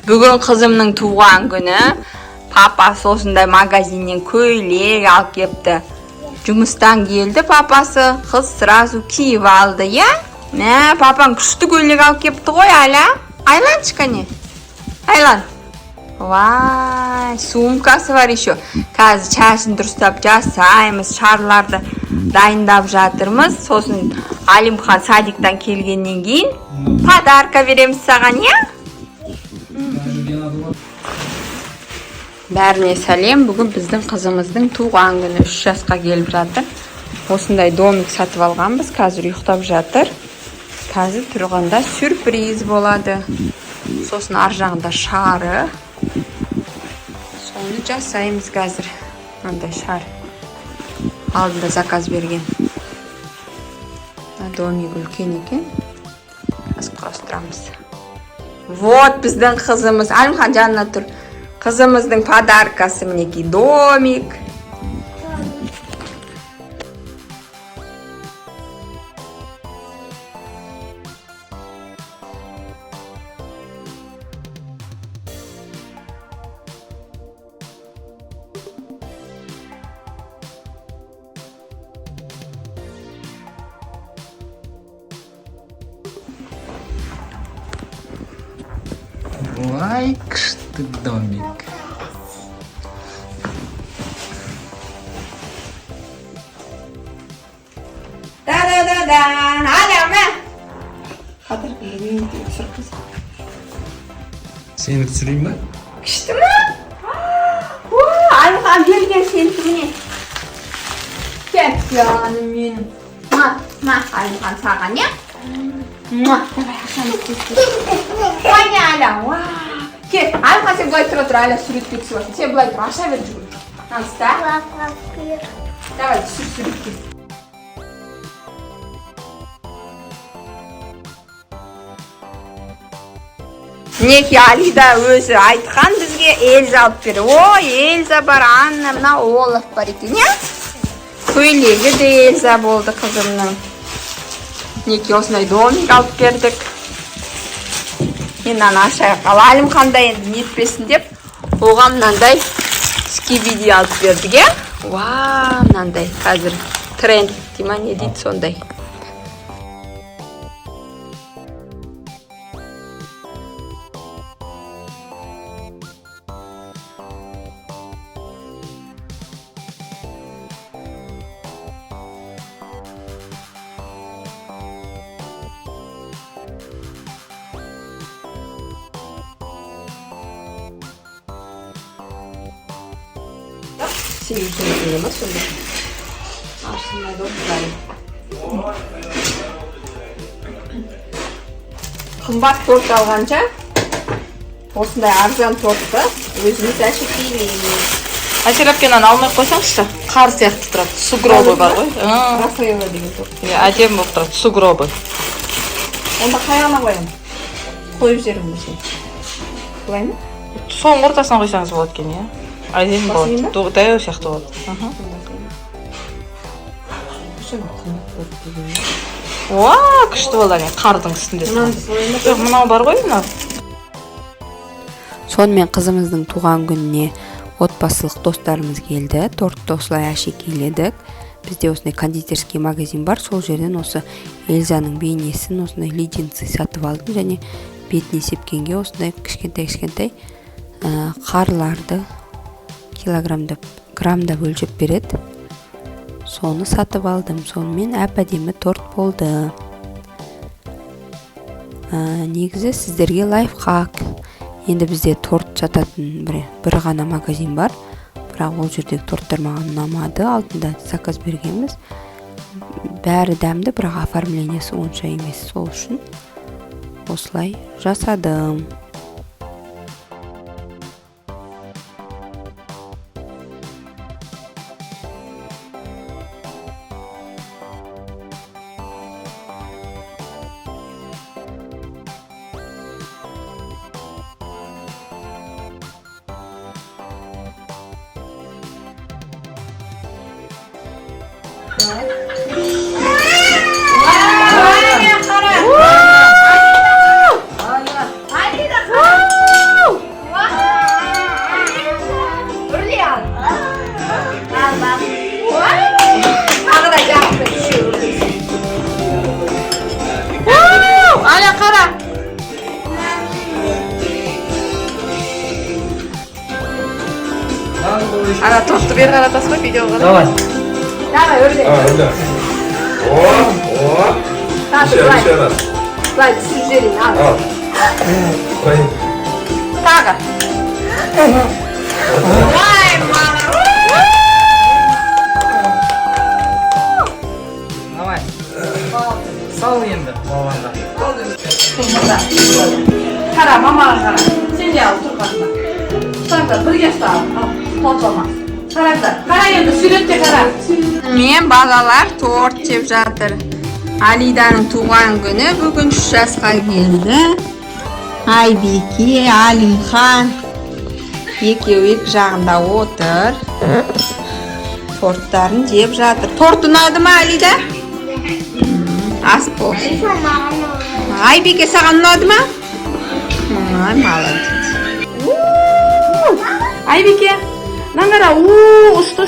Бүгін қызымның туған күні. Папасы осындай магазиннен көйлек алып кепті. Жұмыстан келді папасы. Қыз сразу киіп алды, я? Мә, папаң күшті көйлек алып кепті ғой, Аля. Айланчика не? Айлан. Вай, сумкасы бар еще. Қазір шашын дұрыстап жасаймыз, шарларды дайындап жатырмыз. Сосын Алимхан садиктан келгеннен кейін подарка береміз саған, я? Бәріне сәлем. Бүгін біздің қызымыздың туған күні 3 жасқа келіп жатыр. Осындай домик сатып алғанбыз. Қазір ұйықтап жатыр. Қазір тұрғанда сюрприз болады. Сосын ар жағында шары. Соны жасаймыз қазір. Мынандай шар. Алдында заказ берген. Домик үлкен екен. Қазір құрастырамыз. Вот біздің қызымыз. Алимхан жанына тұр. Қызымыздың подаркасы мінекей домик. Ой, что домик. Да-да-да-да. Аля, мә. Қадыр білмеймін, сұрқыз. Сені түсірейін ба? Күшті ма? Алимхан берген сенікі міне. Кет, жаным менің. Алимхан саған, я? Давай, ақшаны көтер. Ой, Аля, кет, Алимхан сен былай тұра тұр, Аля суретке түсіп алсын. Сен былай тұр, аша бер жүгір. Таныста? Давай, түсіп суретке. Неке Алида өзі айтқан бізге Эльза алып бер. Ой, Эльза бар, Анна, мына Олаф бар екен, не? Көйлегі де Эльза болды қызымның. Неке осындай домик алып бердік. Мен ана ашайық. Ал Алимханда енді нетпесін деп, оған мынандай скибиди алып бердік, е? Вау, мынандай қазір тренд дейма, не дейді сондай. Сегіздің ма сонда? Арсынай достарым. Қымбат торт алғанша, осындай арзан тортты өзіміз әшекейлейміз. Әсер әпкенен алмай қойсаңызшы, қар сияқты тұрады, сугробы бар ғой. Рафаэла деген торт. Әдем болып тұрады, сугробы. Онда қаяғына қоям? Қойып жерім бөсен. Бұлай ма? Соның ортасына қойсаңыз болады екен, иә? Әдем болады, дәу сияқты болады. Уа, күшті болады, қардың үстінде. Жоқ, мынау бар ғой, мынау. Сонымен қызымыздың туған күніне отбасылық достарымыз келді. Тортты осылай әшекейледік. Бізде осындай кондитерский магазин бар. Сол жерден осы Эльзаның бейнесін осындай леденцы сатып алдым. Және бетіне сепкенге осындай кішкентай қарларды килограмдап, грамдап өлшеп береді. Соны сатып алдым. Сонымен әп-әдемі торт болды. Негізі сіздерге лайфхак. Енді бізде торт сататын бір ғана магазин бар. Бірақ ол жердегі торттар маған ұнамады. Алдында заказ бергенбіз. Бәрі дәмді, бірақ оформлениясы онша емес. Сол үшін осылай жасадым. Ана тортты бері қаратасыз ғой видеоға. Давай. Давай, өрде. Öyle. O. Еще раз. Былай түсіріп жіберейін, ал. Al. Koyayım. Тағы. Ой, мама. Давай. Сал енді балғанда. Қара, мамаға қара. Сен де ал, тұрғанда. Тұрғанда, бірге ұста ал, толтырма. Қараңдар, қара енді, суретте қара. Мен балалар торт жеп жатыр. Алиданың туған күні бүгін 3 жасқа келді. Айбеке, Алимхан екеуі екі жағында отыр. Торттарын жеп жатыр. Торт ұнады ма, Алида? Ас болсын. Айбеке, саған ұнады ма? Ай, молодец. Айбеке, мынаны қара. Ұшты.